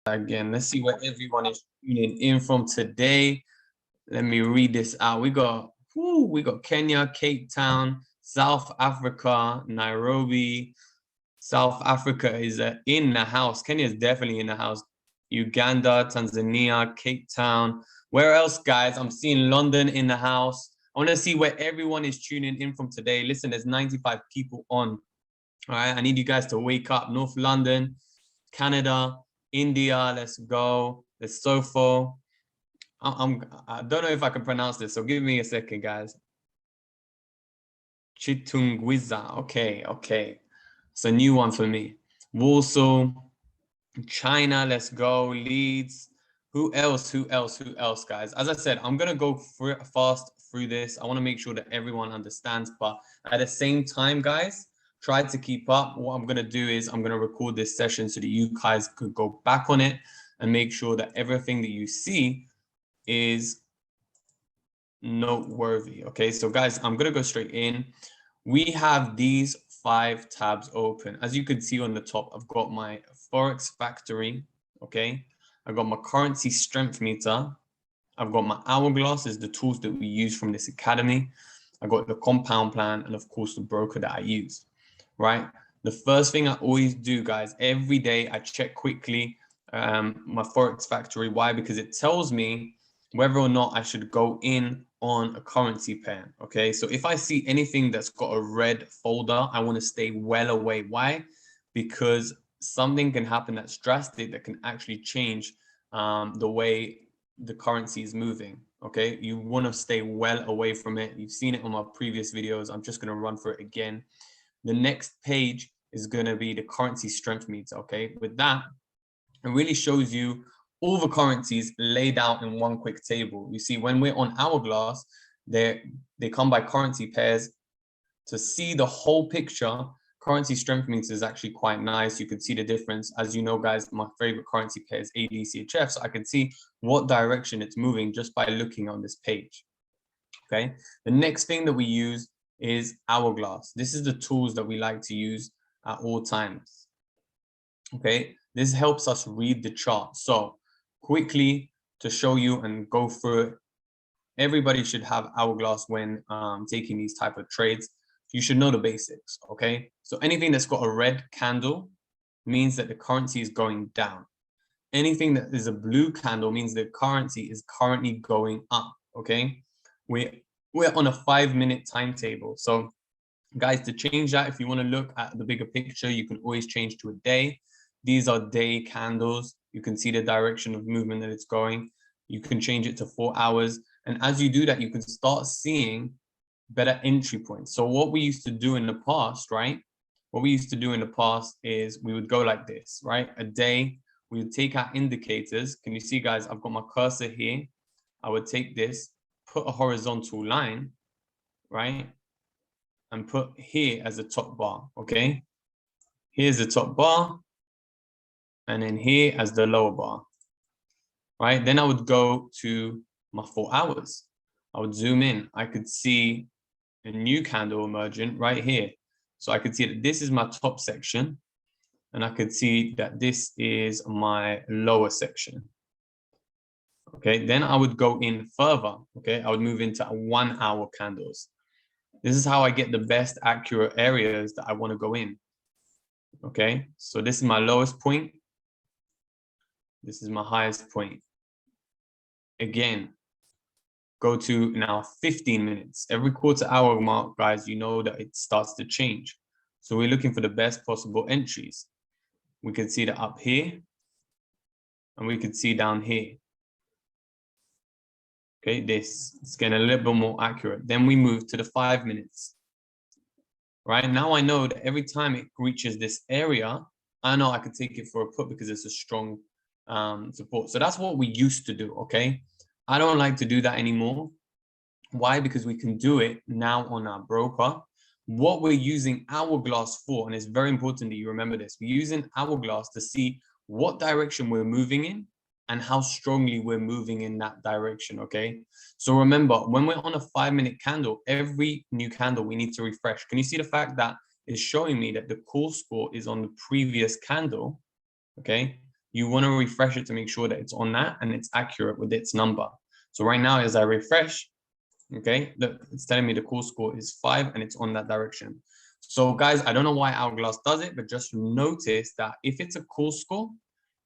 Again, let's see where everyone is tuning in from today. Let me read this out. We got Kenya, Cape Town, South Africa, Nairobi. South Africa is in the house. Kenya is definitely in the house. Uganda, Tanzania, Cape Town. Where else, guys? I'm seeing London in the house. I want to see where everyone is tuning in from today. Listen, there's 95 people on. All right, I need you guys to wake up. North London, Canada, India, let's go. Lesotho. I don't know if I can pronounce this, so give me a second, guys. Chitungwiza. Okay. It's a new one for me. Warsaw, China, let's go. Leeds. Who else, guys? As I said, I'm going to go fast through this. I want to make sure that everyone understands, but at the same time, guys, try to keep up. What I'm going to do is I'm going to record this session so that you guys could go back on it and make sure that everything that you see is noteworthy. Okay, so guys, I'm going to go straight in. We have these 5 tabs open. As you can see on the top, I've got my ForexFactory. Okay, I've got my currency strength meter. I've got my HourGlass, is the tools that we use from this academy. I got the compound plan, and of course the broker that I use. Right, the first thing I always do, guys, every day I check quickly my ForexFactory. Why? Because it tells me whether or not I should go in on a currency pair. Okay, so if I see anything that's got a red folder, I want to stay well away. Why? Because something can happen that's drastic that can actually change the way the currency is moving. Okay, you want to stay well away from it. You've seen it on my previous videos. I'm just going to run through it again. The next page is going to be the currency strength meter. Okay, with that, it really shows you all the currencies laid out in one quick table. You see, when we're on HourGlass, they come by currency pairs. To see the whole picture, currency strength meter is actually quite nice. You can see the difference. As you know, guys, my favorite currency pair is ADCHF, so I can see what direction it's moving just by looking on this page. Okay, the next thing that we use is HourGlass. This is the tools that we like to use at all times. Okay, this helps us read the chart. So quickly to show you and go through it, everybody should have HourGlass when taking these type of trades. You should know the basics. Okay, so anything that's got a red candle means that the currency is going down. Anything that is a blue candle means the currency is currently going up. Okay, we're on a 5-minute timetable. So guys, to change that, if you want to look at the bigger picture, you can always change to a day. These are day candles. You can see the direction of movement that it's going. You can change it to 4 hours. And as you do that, you can start seeing better entry points. So what we used to do in the past, right? What we used to do in the past is we would go like this, right? A day, we would take our indicators. Can you see, guys? I've got my cursor here. I would take this, put a horizontal line, right? And put here as a top bar, okay? Here's the top bar, and then here as the lower bar, right? Then I would go to my 4 hours. I would zoom in. I could see a new candle emerging right here. So I could see that this is my top section, and I could see that this is my lower section. Okay, then I would go in further. Okay, I would move into 1 hour candles. This is how I get the best accurate areas that I want to go in. Okay, so this is my lowest point. This is my highest point. Again, go to now 15 minutes. Every quarter hour mark, guys, you know that it starts to change. So we're looking for the best possible entries. We can see that up here, and we could see down here. Okay, this is getting a little bit more accurate. Then we move to the 5 minutes. Right now, I know that every time it reaches this area, I know I could take it for a put because it's a strong support. So that's what we used to do. Okay, I don't like to do that anymore. Why? Because we can do it now on our broker. What we're using HourGlass for, and it's very important that you remember this, we're using HourGlass to see what direction we're moving in and how strongly we're moving in that direction. Okay, so remember, when we're on a 5-minute candle, every new candle we need to refresh. Can you see the fact that it's showing me that the call score is on the previous candle? Okay, you want to refresh it to make sure that it's on that and it's accurate with its number. So right now, as I refresh, okay, look, it's telling me the call score is 5 and it's on that direction. So guys, I don't know why HourGlass does it, but just notice that if it's a call score,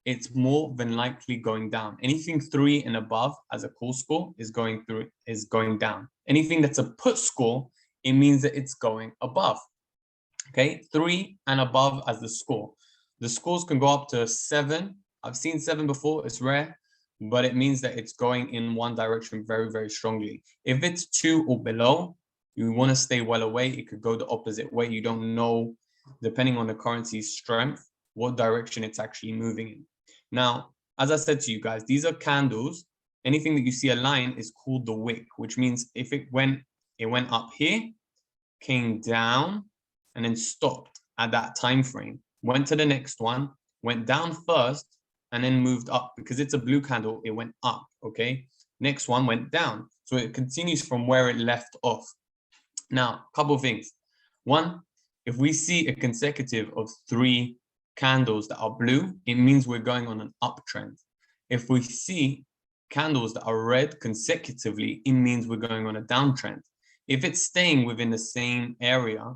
it's more than likely going down. Anything 3 and above as a call score is going down. Anything that's a put score, it means that it's going above. Okay, 3 and above as the score. The scores can go up to 7. I've seen 7 before, it's rare, but it means that it's going in one direction very, very strongly. If it's 2 or below, you want to stay well away. It could go the opposite way. You don't know, depending on the currency's strength, what direction it's actually moving in. Now, as I said to you guys, these are candles. Anything that you see a line is called the wick, which means if it went up here, came down, and then stopped at that time frame, went to the next one, went down first, and then moved up. Because it's a blue candle, it went up, okay? Next one went down. So it continues from where it left off. Now, a couple of things. One, if we see a consecutive of 3 candles that are blue, it means we're going on an uptrend. If we see candles that are red consecutively, it means we're going on a downtrend. If it's staying within the same area,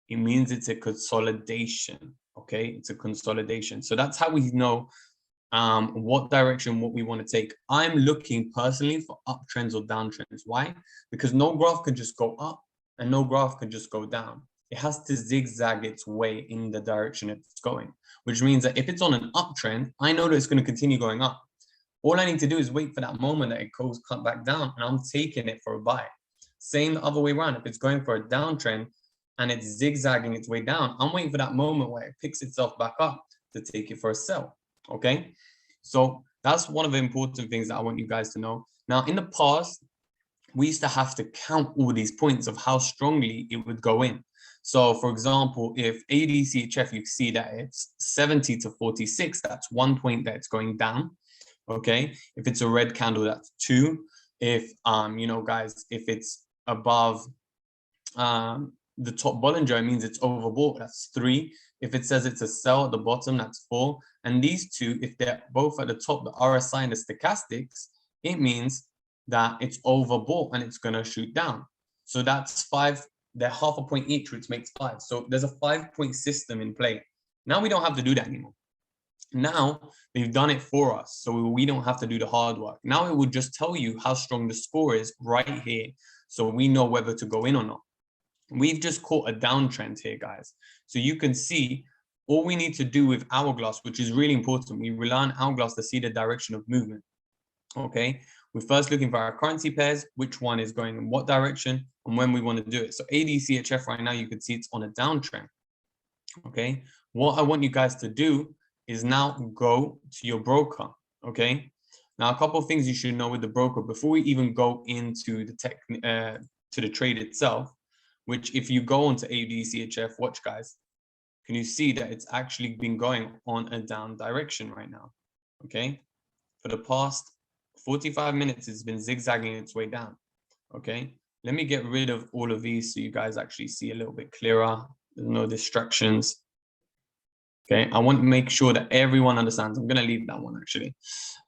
it means it's a consolidation, okay? It's a consolidation. So that's how we know what direction, what we want to take. I'm looking personally for uptrends or downtrends. Why? Because no graph can just go up and no graph can just go down. It has to zigzag its way in the direction it's going, which means that if it's on an uptrend, I know that it's going to continue going up. All I need to do is wait for that moment that it goes cut back down and I'm taking it for a buy. Same the other way around. If it's going for a downtrend and it's zigzagging its way down, I'm waiting for that moment where it picks itself back up to take it for a sell, okay? So that's one of the important things that I want you guys to know. Now, in the past, we used to have to count all these points of how strongly it would go in. So for example, if ADCHF, you see that it's 70 to 46, that's 1 point that it's going down, okay? If it's a red candle, that's 2. If, you know, guys, if it's above the top Bollinger, it means it's overbought, that's 3. If it says it's a sell at the bottom, that's 4. And these two, if they're both at the top, the RSI and the stochastics, it means that it's overbought and it's going to shoot down. So that's 5. They're half a point each, which makes 5. So there's a 5-point system in play. Now we don't have to do that anymore. Now they've done it for us, so we don't have to do the hard work. Now it would just tell you how strong the score is right here, so we know whether to go in or not. We've just caught a downtrend here, guys. So you can see all we need to do with HourGlass, which is really important. We rely on HourGlass to see the direction of movement. Okay, we're first looking for our currency pairs, which one is going in what direction and when we want to do it. So ADCHF right now, you can see it's on a downtrend. Okay, what I want you guys to do is now go to your broker. Okay, now a couple of things you should know with the broker before we even go into the to the trade itself, which if you go onto ADCHF, watch guys, can you see that it's actually been going on a down direction right now? Okay, for the past 45 minutes, it's been zigzagging its way down. Okay, let me get rid of all of these so you guys actually see a little bit clearer. There's no distractions. Okay, I want to make sure that everyone understands. I'm going to leave that one actually.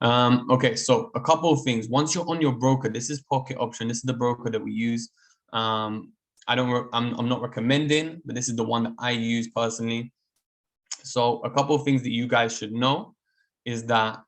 Okay, so a couple of things. Once you're on your broker, this is Pocket Option. This is the broker that we use. I'm not recommending, but this is the one that I use personally. So a couple of things that you guys should know is that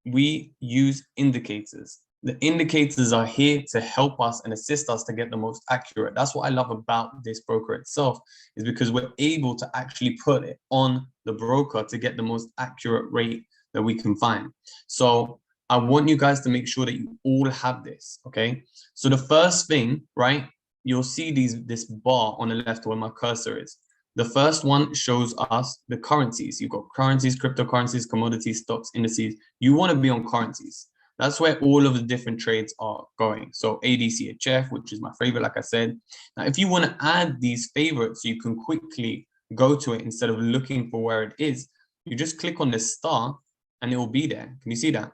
we use indicators. The indicators are here to help us and assist us to get the most accurate. That's what I love about this broker itself, is because we're able to actually put it on the broker to get the most accurate rate that we can find. So I want you guys to make sure that you all have this, okay? So the first thing, right, you'll see this bar on the left where my cursor is. The first one shows us the currencies. You've got currencies, cryptocurrencies, commodities, stocks, indices. You want to be on currencies. That's where all of the different trades are going. So ADCHF, which is my favorite, like I said. Now, if you want to add these favorites, you can quickly go to it instead of looking for where it is. You just click on this star and it will be there. Can you see that?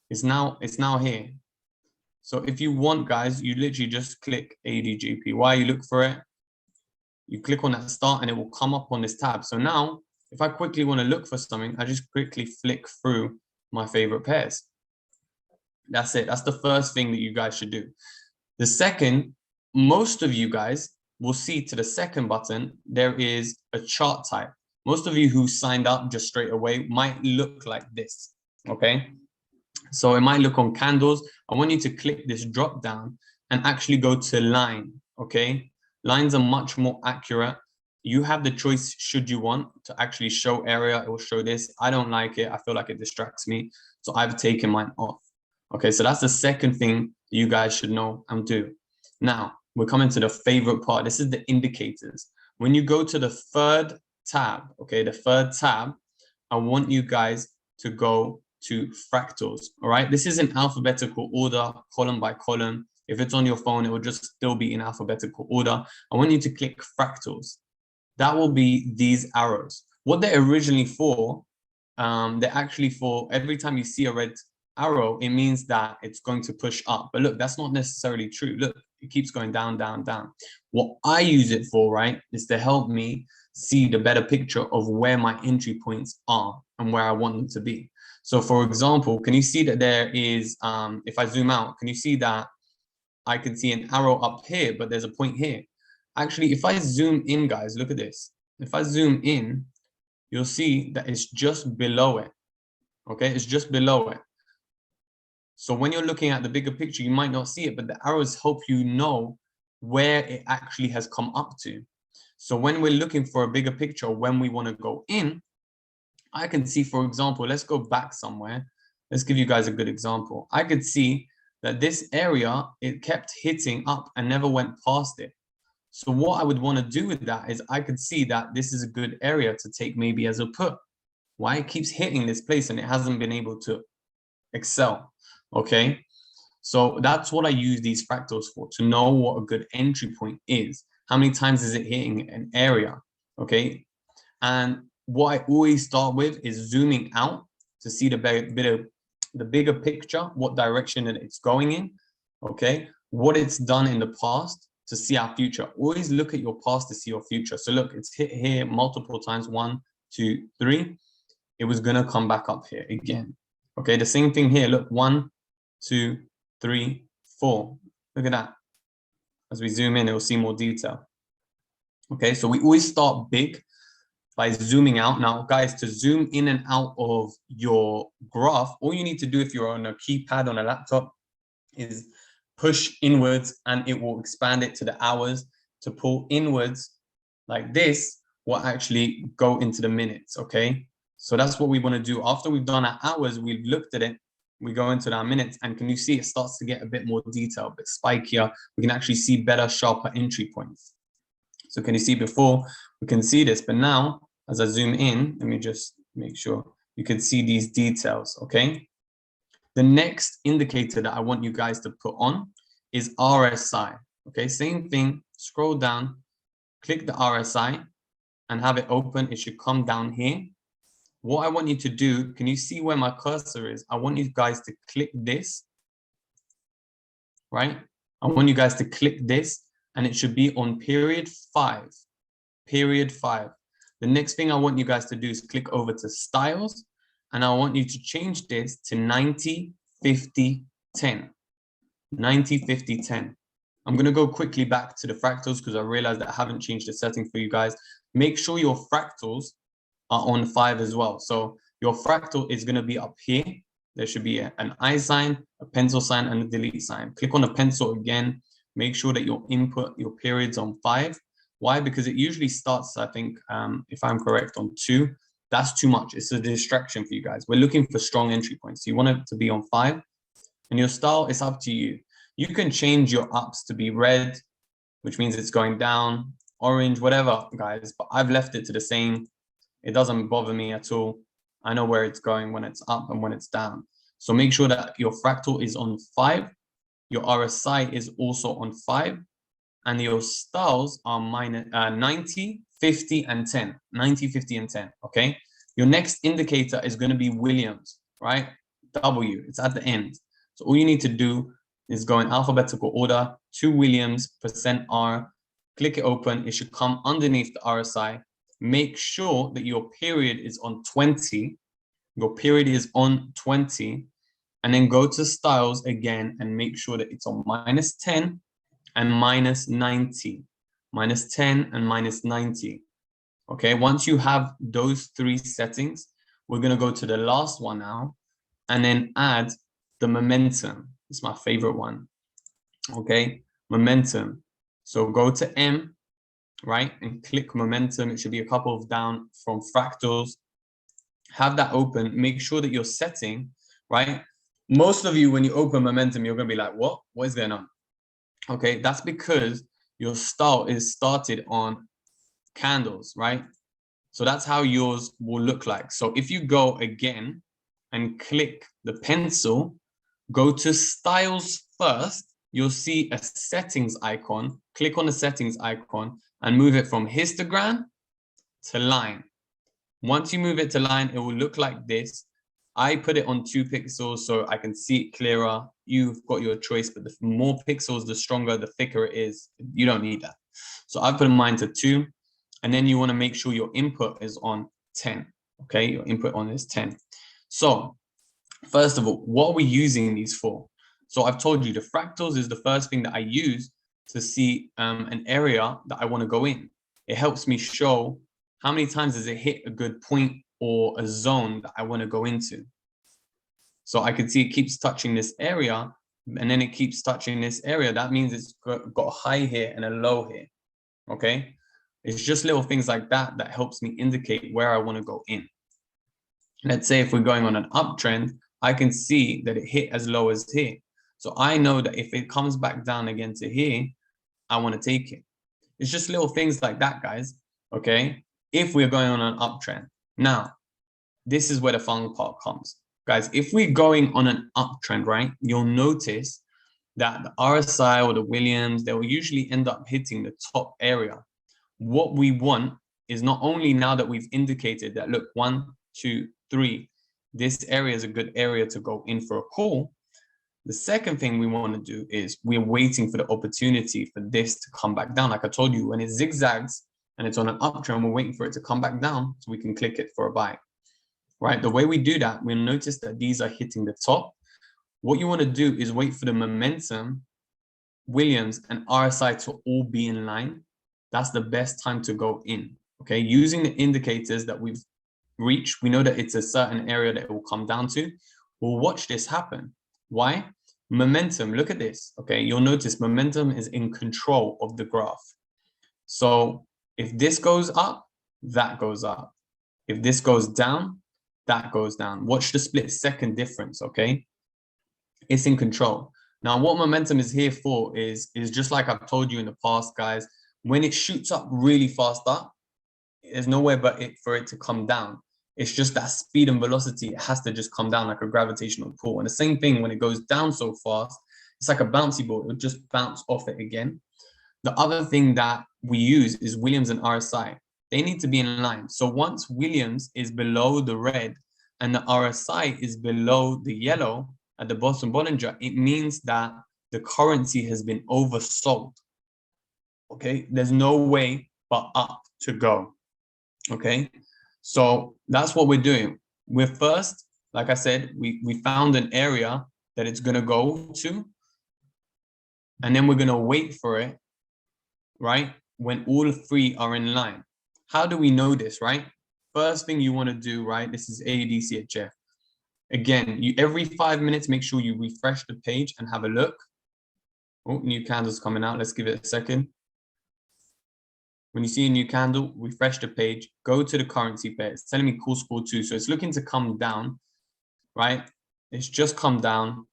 It's now here. So if you want, guys, you literally just click ADJPY, you look for it. You click on that star and it will come up on this tab. So now if I quickly want to look for something, I just quickly flick through my favorite pairs. That's it. That's the first thing that you guys should do. The second, most of you guys will see to the second button, there is a chart type. Most of you who signed up just straight away might look like this, okay? So it might look on candles. I want you to click this drop down and actually go to line, okay? Lines are much more accurate. You have the choice should you want to actually show area. It will show this. I don't like it. I feel like it distracts me. So I've taken mine off. Okay, so that's the second thing you guys should know and do. Now, we're coming to the favorite part. This is the indicators. When you go to the third tab, okay, the third tab, I want you guys to go to fractals, all right? This is in alphabetical order, column by column. If it's on your phone, it will just still be in alphabetical order. I want you to click fractals. That will be these arrows. What they're originally for, they're actually for every time you see a red arrow, it means that it's going to push up. But look, that's not necessarily true. Look, it keeps going down, down, down. What I use it for, right, is to help me see the better picture of where my entry points are and where I want them to be. So for example, can you see that there is, if I zoom out, can you see that I can see an arrow up here, but there's a point here? Actually, if I zoom in, guys, look at this. If I zoom in, you'll see that it's just below it. Okay, it's just below it. So when you're looking at the bigger picture, you might not see it, but the arrows help you know where it actually has come up to. So when we're looking for a bigger picture, when we want to go in, I can see, for example, let's go back somewhere. Let's give you guys a good example. I could see that this area, it kept hitting up and never went past it. So what I would want to do with that is I could see that this is a good area to take maybe as a put. Why it keeps hitting this place and it hasn't been able to excel. Okay, so that's what I use these fractals for, to know what a good entry point is. How many times is it hitting an area? Okay, and what I always start with is zooming out to see the bigger picture, what direction that it's going in. Okay, what it's done in the past to see our future. Always look at your past to see your future. So look, it's hit here multiple times, 1, 2, 3. It was gonna come back up here again. Okay, the same thing here. Look, 1, 2, 3, 4. Look at that. As we zoom in, it will see more detail. Okay, so we always start big by zooming out. Now, guys, to zoom in and out of your graph, all you need to do if you're on a keypad on a laptop is push inwards and it will expand it to the hours. To pull inwards like this will actually go into the minutes, okay? So that's what we want to do. After we've done our hours, we've looked at it, we go into our minutes, and can you see it starts to get a bit more detail, a bit spikier. We can actually see better, sharper entry points. So can you see before? We can see this, but now as I zoom in, let me just make sure you can see these details, okay? The next indicator that I want you guys to put on is RSI, okay? Same thing, scroll down, click the RSI and have it open. It should come down here. What I want you to do, can you see where my cursor is? I want you guys to click this, right? I want you guys to click this and it should be on period 5, period 5. The next thing I want you guys to do is click over to styles and I want you to change this to 90, 50, 10. 90, 50, 10. I'm going to go quickly back to the fractals because I realized that I haven't changed the setting for you guys. Make sure your fractals are on 5 as well. So your fractal is going to be up here. There should be an I sign, a pencil sign, and a delete sign. Click on the pencil again. Make sure that your input, your period's on 5. Why? Because it usually starts, I think, if I'm correct, on 2. That's too much. It's a distraction for you guys. We're looking for strong entry points. So you want it to be on 5. And your style is up to you. You can change your ups to be red, which means it's going down, orange, whatever, guys. But I've left it to the same. It doesn't bother me at all. I know where it's going when it's up and when it's down. So make sure that your fractal is on 5. Your RSI is also on 5. And your styles are 90, 50, and 10. 90, 50, and 10, okay? Your next indicator is going to be Williams, right? W, it's at the end. So all you need to do is go in alphabetical order to Williams, %R, click it open. It should come underneath the RSI. make sure that your period is on 20. Your period is on 20. And then go to styles again and make sure that it's on -10 and -90. -10 and -90. Okay, once you have those three settings, we're going to go to the last one now and then add the momentum. It's my favorite one. Okay, momentum. So go to M, right, and click momentum. It should be a couple of down from fractals. Have that open. Make sure that you're setting, right? Most of you, when you open momentum, you're going to be like, what is going on? Okay, that's because your style is started on candles, right? So that's how yours will look like. So if you go again and click the pencil, go to styles first, you'll see a settings icon. Click on the settings icon and move it from histogram to line. Once you move it to line, it will look like this. I put it on 2 pixels so I can see it clearer. You've got your choice, but the more pixels, the stronger, the thicker it is. You don't need that. So I put mine to 2. And then you want to make sure your input is on 10. Okay, your input on is 10. So first of all, what are we using these for? So I've told you the fractals is the first thing that I use to see an area that I want to go in. It helps me show how many times does it hit a good point or a zone that I want to go into. So I can see it keeps touching this area and then it keeps touching this area. That means it's got a high here and a low here. Okay. It's just little things like that that helps me indicate where I want to go in. Let's say if we're going on an uptrend, I can see that it hit as low as here. So I know that if it comes back down again to here, I want to take it. It's just little things like that, guys. Okay. If we're going on an uptrend. Now, this is where the fun part comes. Guys, if we're going on an uptrend, right, you'll notice that the RSI or the Williams, they will usually end up hitting the top area. What we want is not only now that we've indicated that, look, 1, 2, 3, this area is a good area to go in for a call. The second thing we want to do is we're waiting for the opportunity for this to come back down. Like I told you, when it zigzags and it's on an uptrend, we're waiting for it to come back down so we can click it for a buy. Right? The way we do that, we'll notice that these are hitting the top. What you want to do is wait for the momentum, Williams, and RSI to all be in line. That's the best time to go in. Okay, using the indicators that we've reached, we know that it's a certain area that it will come down to. We'll watch this happen. Why? Momentum, look at this. Okay, you'll notice momentum is in control of the graph. So if this goes up, that goes up. If this goes down, that goes down. Watch the split second difference, okay? It's in control. Now, what momentum is here for is just like I've told you in the past, guys. When it shoots up really fast up, there's nowhere but for it to come down. It's just that speed and velocity. It has to just come down like a gravitational pull. And the same thing when it goes down so fast, it's like a bouncy ball. It would just bounce off it again. The other thing that we use is Williams and RSI. They need to be in line. So once Williams is below the red and the RSI is below the yellow at the bottom Bollinger, it means that the currency has been oversold. Okay, there's no way but up to go. Okay, so that's what we're doing. We're first, like I said, we found an area that it's going to go to, and then we're going to wait for it, right, when all three are in line. How do we know this, right? First thing you want to do, right, this is ADCHF. Again, you every 5 minutes, make sure you refresh the page and have a look. Oh, new candle's coming out. Let's give it a second. When you see a new candle, refresh the page, go to the currency pair. It's telling me call score 2. So it's looking to come down, right? It's just come down.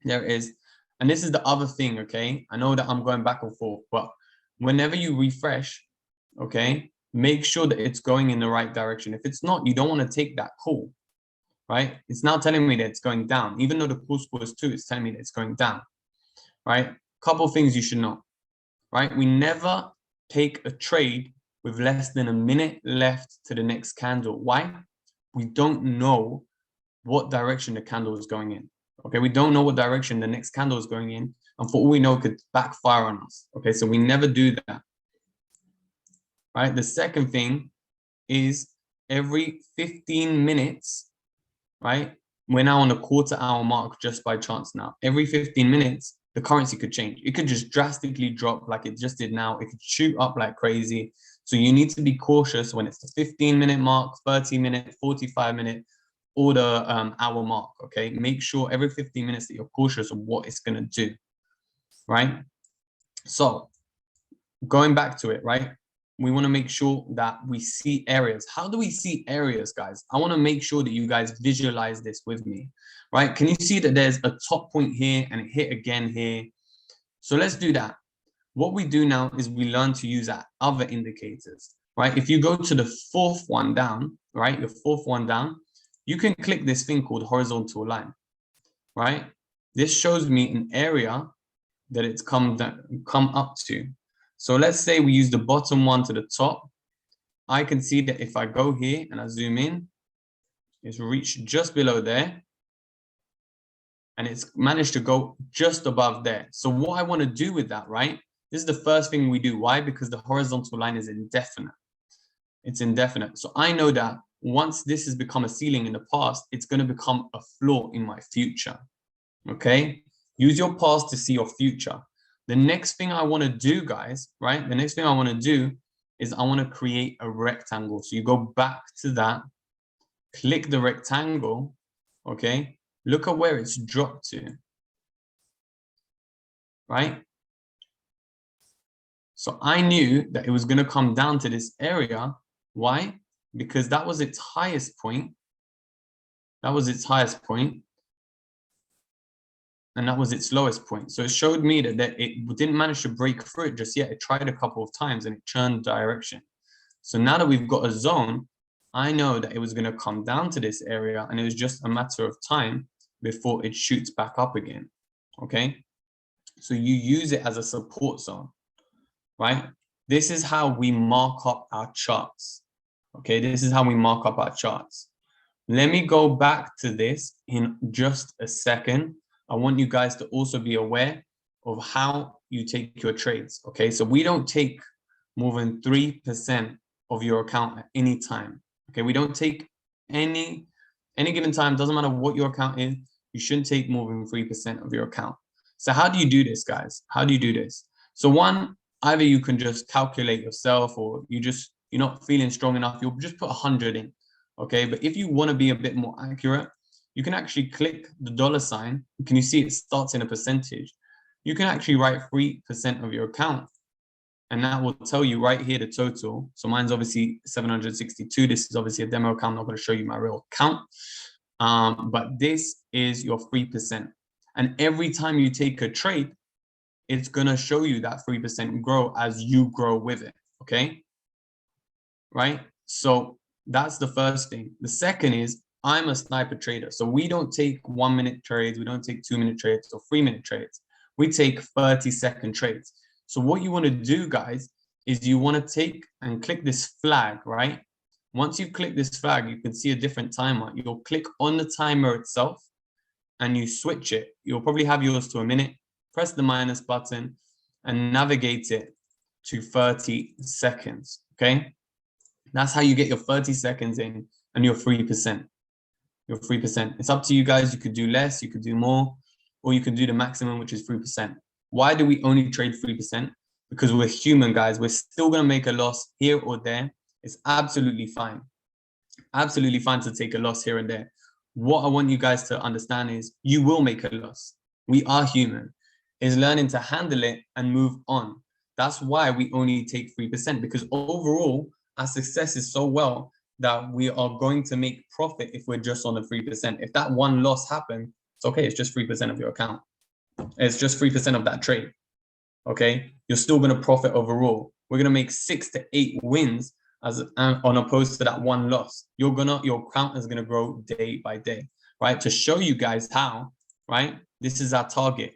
There it is. And this is the other thing, okay? I know that I'm going back and forth, but whenever you refresh, okay, make sure that it's going in the right direction. If it's not, you don't want to take that call, right? It's now telling me that it's going down. Even though the call score is 2, it's telling me that it's going down, right? Couple things you should know, right? We never take a trade with less than a minute left to the next candle. Why? We don't know what direction the candle is going in. Okay, we don't know what direction the next candle is going in, and for all we know, it could backfire on us. Okay, so we never do that. Right. The second thing is every 15 minutes, right? We're now on a quarter-hour mark just by chance now. Every 15 minutes, the currency could change. It could just drastically drop like it just did now. It could shoot up like crazy. So you need to be cautious when it's the 15-minute mark, 30-minute, 45-minute, or the hour mark, okay? Make sure every 15 minutes that you're cautious of what it's going to do, right? So going back to it, right? We want to make sure that we see areas. How do we see areas, guys? I want to make sure that you guys visualize this with me, right? Can you see that there's a top point here and it hit again here? So let's do that. What we do now is we learn to use our other indicators, right? If you go to the fourth one down, right? The fourth one down, you can click this thing called horizontal line, right? This shows me an area that it's come up to. So let's say we use the bottom one to the top. I can see that if I go here and I zoom in, it's reached just below there. And it's managed to go just above there. So what I want to do with that, right? This is the first thing we do. Why? Because the horizontal line is indefinite. It's indefinite. So I know that once this has become a ceiling in the past, it's going to become a floor in my future. Okay? Use your past to see your future. The next thing I want to do, guys, right? The next thing I want to do is I want to create a rectangle. So you go back to that, click the rectangle, okay? Look at where it's dropped to, right? So I knew that it was going to come down to this area. Why? Because that was its highest point. That was its highest point. And that was its lowest point. So it showed me that it didn't manage to break through it just yet. It tried a couple of times and it turned direction. So now that we've got a zone, I know that it was going to come down to this area and it was just a matter of time before it shoots back up again. Okay. So you use it as a support zone, right? This is how we mark up our charts. Okay. This is how we mark up our charts. Let me go back to this in just a second. I want you guys to also be aware of how you take your trades. Okay, so we don't take more than 3% of your account at any time. Okay, we don't take any given time, doesn't matter what your account is, you shouldn't take more than 3% of your account. So how do you do this, guys? How do you do this? So one, either you can just calculate yourself, or you're not feeling strong enough, you'll just put 100 in. Okay, but if you want to be a bit more accurate, you can actually click the $sign. Can you see it starts in a percentage? You can actually write 3% of your account, and that will tell you right here the total. So mine's obviously 762. This is obviously a demo account. I'm not going to show you my real account, but this is your 3%. And every time you take a trade, it's going to show you that 3% grow as you grow with it. Okay, right? So that's the first thing. The second is, I'm a sniper trader. So we don't take 1-minute trades. We don't take 2-minute trades or 3-minute trades. We take 30-second trades. So what you want to do, guys, is you want to take and click this flag, right? Once you click this flag, you can see a different timer. You'll click on the timer itself and you switch it. You'll probably have yours to a minute. Press the minus button and navigate it to 30 seconds, okay? That's how you get your 30 seconds in and your 3%. Your 3%. It's up to you guys. You could do less, you could do more, or you can do the maximum, which is 3%. Why do we only trade 3%? Because we're human, guys. We're still going to make a loss here or there. It's absolutely fine. Absolutely fine to take a loss here and there. What I want you guys to understand is you will make a loss. We are human. It's learning to handle it and move on. That's why we only take 3%, because overall, our success is so well that we are going to make profit if we're just on the 3%. If that one loss happened, it's okay. It's just 3% of your account. It's just 3% of that trade. Okay, you're still going to profit overall. We're going to make 6 to 8 wins as on opposed to that one loss. Your account is going to grow day by day, right? To show you guys how, right? This is our target,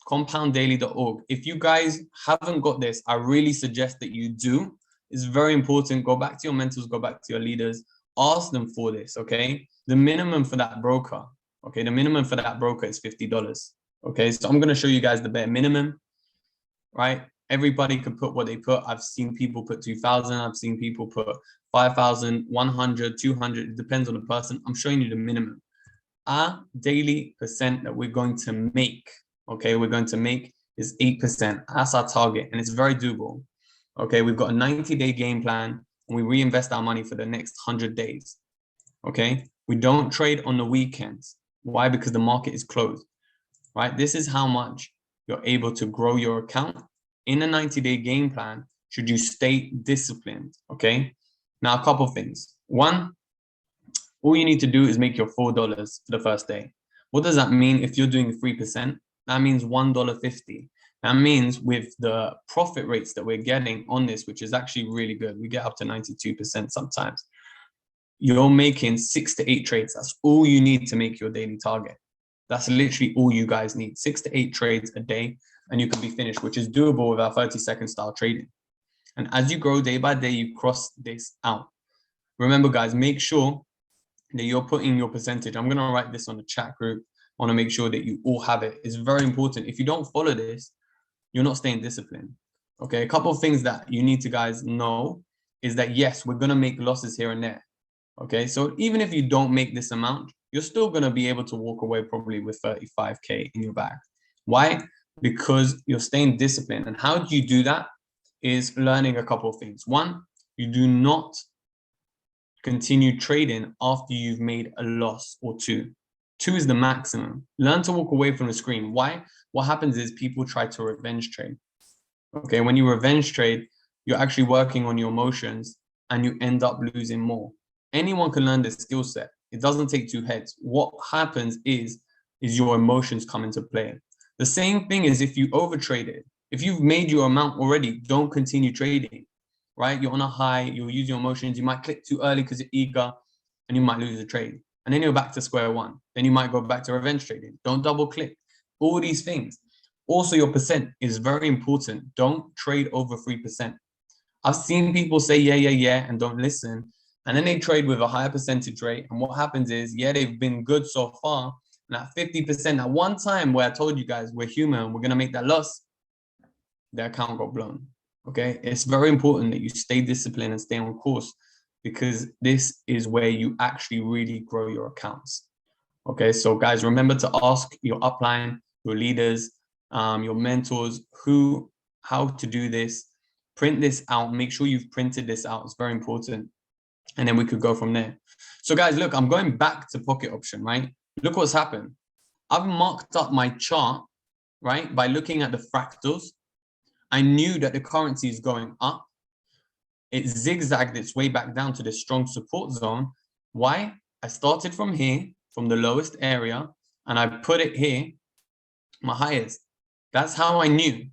compounddaily.org. If you guys haven't got this, I really suggest that you do. It's very important. Go back to your mentors, go back to your leaders, ask them for this, okay? The minimum for that broker, okay? The minimum for that broker is $50, okay? So I'm going to show you guys the bare minimum, right? Everybody can put what they put. I've seen people put 2,000. I've seen people put 5,000, 100, 200, it depends on the person. I'm showing you the minimum. Our daily percent that we're going to make, okay, we're going to make is 8%. That's our target, and it's very doable. Okay, we've got a 90-day game plan, and we reinvest our money for the next 100 days. Okay, we don't trade on the weekends. Why? Because the market is closed, right? This is how much you're able to grow your account in a 90-day game plan should you stay disciplined, okay? Now, a couple of things. One, all you need to do is make your $4 for the first day. What does that mean if you're doing 3%? That means $1.50. That means with the profit rates that we're getting on this, which is actually really good, we get up to 92% sometimes. You're making 6 to 8 trades. That's all you need to make your daily target. That's literally all you guys need. 6 to 8 trades a day, and you can be finished, which is doable with our 30-second style trading. And as you grow day by day, you cross this out. Remember, guys, make sure that you're putting your percentage. I'm going to write this on the chat group. I want to make sure that you all have it. It's very important. If you don't follow this, you're not staying disciplined. Okay, a couple of things that you need to guys know is that, yes, we're going to make losses here and there. Okay, so even if you don't make this amount, you're still going to be able to walk away probably with 35K in your bag. Why? Because you're staying disciplined. And how do you do that? Is learning a couple of things. One, you do not continue trading after you've made a loss or two. 2 is the maximum. Learn to walk away from the screen. Why? What happens is people try to revenge trade. Okay, when you revenge trade, you're actually working on your emotions and you end up losing more. Anyone can learn this skill set. It doesn't take 2 heads. What happens is your emotions come into play. The same thing is if you overtraded. If you've made your amount already, don't continue trading, right? You're on a high, you'll use your emotions. You might click too early because you're eager and you might lose the trade. And then you're back to square one. Then you might go back to revenge trading. Don't double click. All these things. Also, your percent is very important. Don't trade over 3%. I've seen people say, yeah, and don't listen. And then they trade with a higher percentage rate. And what happens is, yeah, they've been good so far. And at 50%, at one time where I told you guys we're human, we're going to make that loss, their account got blown. Okay. It's very important that you stay disciplined and stay on course, because this is where you actually really grow your accounts. Okay. So guys, remember to ask your upline, your leaders, your mentors, how to do this. Print this out. Make sure you've printed this out. It's very important. And then we could go from there. So guys, look, I'm going back to pocket option, right? Look what's happened. I've marked up my chart, right? By looking at the fractals. I knew that the currency is going up. It zigzagged its way back down to the strong support zone. Why? I started from here, from the lowest area, and I put it here, my highest. That's how I knew.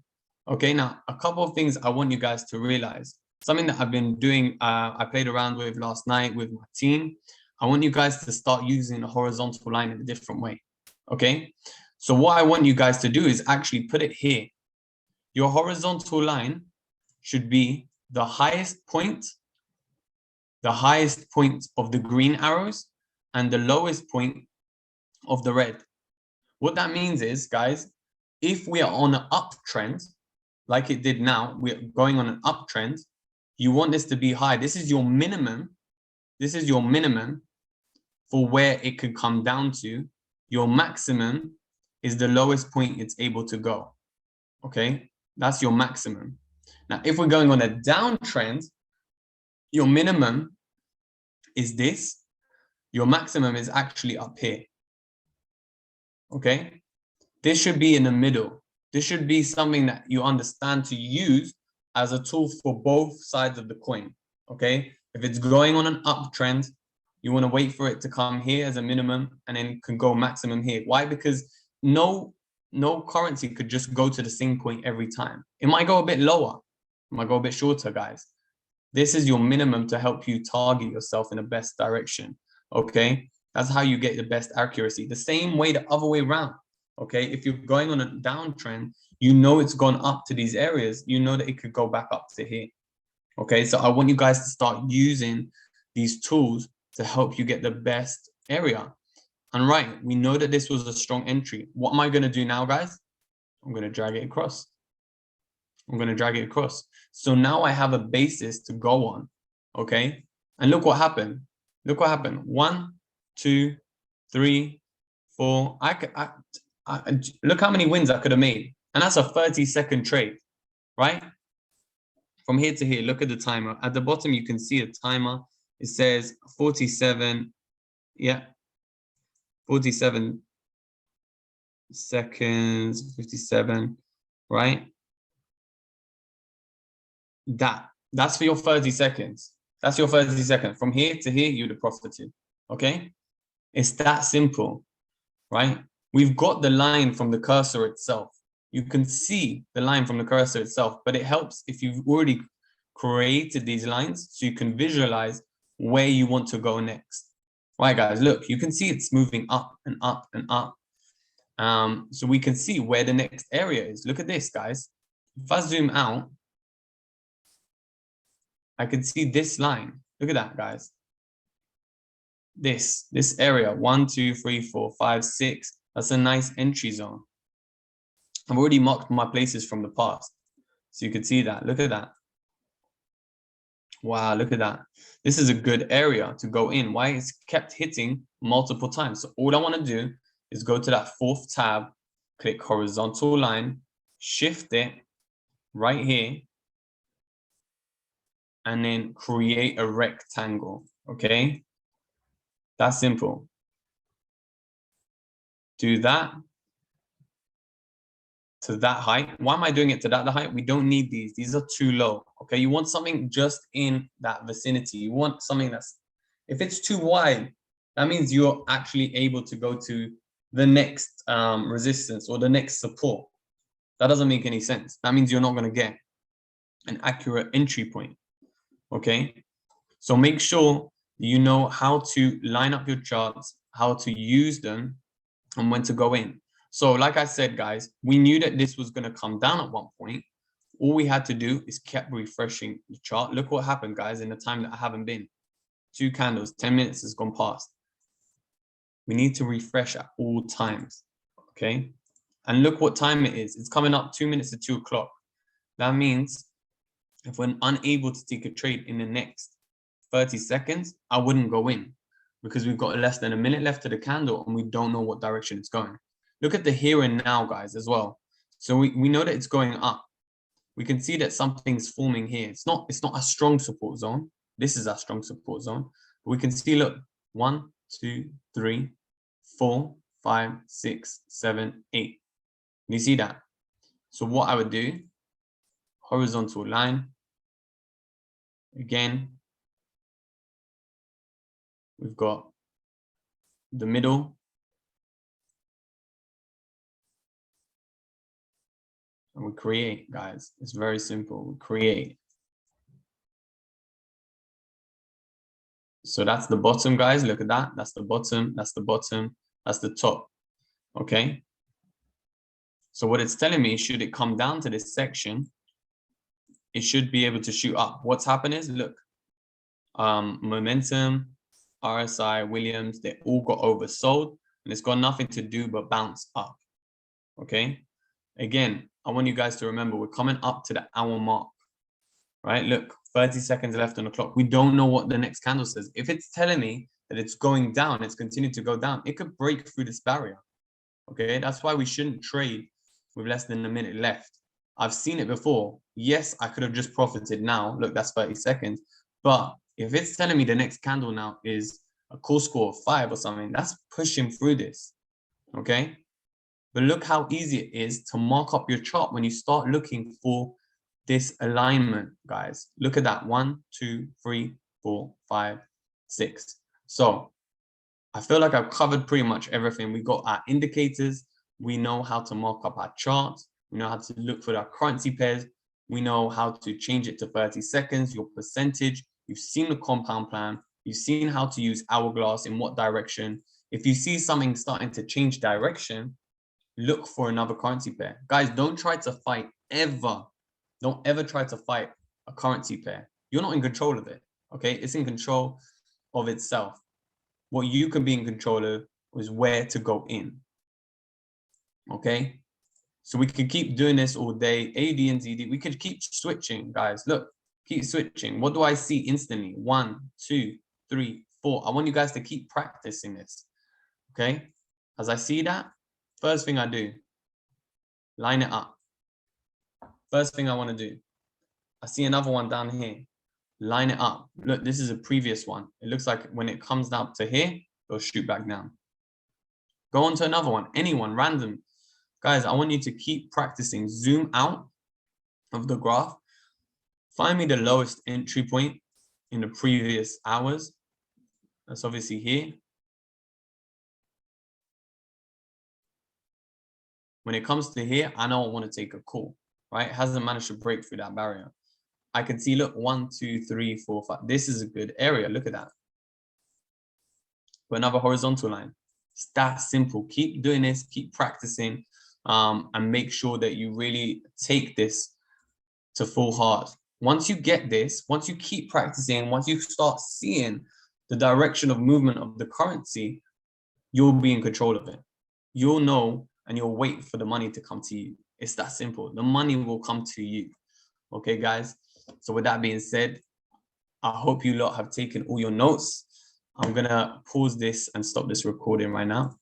Okay, now a couple of things I want you guys to realize. Something that I've been doing, I played around with last night with my team. I want you guys to start using a horizontal line in a different way. Okay, so what I want you guys to do is actually put it here. Your horizontal line should be the highest point of the green arrows and the lowest point of the red. What that means is, guys, if we are on an uptrend, like it did now, we're going on an uptrend, you want this to be high. This is your minimum. This is your minimum for where it could come down to. Your maximum is the lowest point it's able to go. Okay, that's your maximum. Now, if we're going on a downtrend, your minimum is this. Your maximum is actually up here. Okay, this should be in the middle. This should be something that you understand to use as a tool for both sides of the coin. Okay, if it's going on an uptrend, you want to wait for it to come here as a minimum and then can go maximum here. Why? Because no currency could just go to the same point every time. It might go a bit lower, it might go a bit shorter, guys. This is your minimum to help you target yourself in the best direction. Okay, that's how you get the best accuracy. The same way the other way around. Okay, if you're going on a downtrend, you know it's gone up to these areas. You know that it could go back up to here. Okay, so I want you guys to start using these tools to help you get the best area. And right, we know that this was a strong entry. What am I going to do now, guys? I'm going to drag it across. I'm going to drag it across. So now I have a basis to go on. Okay, And look what happened. Look what happened. 1, 2, 3, 4. Look how many wins I could have made. And that's a 30-second trade, right? From here to here, look at the timer. At the bottom, you can see a timer. It says 47. Yeah, 47 seconds, 57, right? That's for your 30 seconds. That's your 30 seconds. From here to here, you'd have profited. Okay? It's that simple, right? We've got the line from the cursor itself. You can see the line from the cursor itself, but it helps if you've already created these lines so you can visualize where you want to go next. Right, guys, look, you can see it's moving up and up and up. So we can see where the next area is. Look at this, guys. If I zoom out, I can see this line. Look at that, guys. This area, 1, 2, 3, 4, 5, 6. That's a nice entry zone. I've already marked my places from the past. So you can see that. Look at that. Wow, look at that. This is a good area to go in. Why? It's kept hitting multiple times. So all I want to do is go to that fourth tab, click horizontal line, shift it right here, and then create a rectangle, okay? That's simple. Do that to that height. Why am I doing it to that height? We don't need these. These are too low, okay? You want something just in that vicinity. You want something that's, if it's too wide, that means you're actually able to go to the next resistance or the next support. That doesn't make any sense. That means you're not going to get an accurate entry point, okay? So make sure you know how to line up your charts, how to use them, and when to go in. So like I said, guys, we knew that this was going to come down at one point. All we had to do is kept refreshing the chart. Look what happened, guys, in the time that I haven't been. 2 candles, 10 minutes has gone past. We need to refresh at all times, okay? And look what time it is. It's coming up 2 minutes to 2 o'clock. That means if we're unable to take a trade in the next 30 seconds, I wouldn't go in because we've got less than a minute left to the candle and we don't know what direction it's going. Look at the here and now, guys, as well. So we know that it's going up. We can see that something's forming here. It's not a strong support zone. This is our strong support zone. But we can see, look, 1, 2, 3, 4, 5, 6, 7, 8. You see that? So what I would do, horizontal line. Again, we've got the middle. And we create, guys. It's very simple. We create. So that's the bottom, guys. Look at that. That's the bottom. That's the bottom. That's the top. Okay. So what it's telling me, should it come down to this section, it should be able to shoot up. What's happened is, look, momentum, RSI, Williams, they all got oversold, and it's got nothing to do but bounce up. Okay. Again, I want you guys to remember we're coming up to the hour mark, right? Look, 30 seconds left on the clock. We don't know what the next candle says. If it's telling me that it's going down, it's continuing to go down, it could break through this barrier. Okay, that's why we shouldn't trade with less than a minute left. I've seen it before. Yes, I could have just profited now. Look, that's 30 seconds. But if it's telling me the next candle now is a call score of 5 or something, that's pushing through this. Okay. But look how easy it is to mark up your chart when you start looking for this alignment, guys. Look at that. 1, 2, 3, 4, 5, 6. So I feel like I've covered pretty much everything. We got our indicators. We know how to mark up our charts. We know how to look for our currency pairs. We know how to change it to 30 seconds, your percentage. You've seen the compound plan. You've seen how to use HourGlass in what direction. If you see something starting to change direction, look for another currency pair. Guys, don't try to fight ever. Don't ever try to fight a currency pair. You're not in control of it, okay? It's in control of itself. What you can be in control of is where to go in, okay? So we could keep doing this all day, AD and ZD. We could keep switching, guys. Look, Keep switching. What do I see instantly? 1, 2, 3, 4. I want you guys to keep practicing this. Okay. As I see that, first thing I do, line it up. First thing I want to do, I see another one down here. Line it up. Look, this is a previous one. It looks like when it comes down to here, it'll shoot back down. Go on to another one, anyone, random. Guys, I want you to keep practicing. Zoom out of the graph. Find me the lowest entry point in the previous hours. That's obviously here. When it comes to here, I know I want to take a call, right? It hasn't managed to break through that barrier. I can see, look, 1, 2, 3, 4, 5. This is a good area. Look at that. But another horizontal line. It's that simple. Keep doing this, keep practicing, and make sure that you really take this to full heart. Once you get this, once you keep practicing, once you start seeing the direction of movement of the currency, you'll be in control of it. You'll know, and you'll wait for the money to come to you. It's that simple. The money will come to you. Okay, guys? So with that being said, I hope you lot have taken all your notes. I'm going to pause this and stop this recording right now.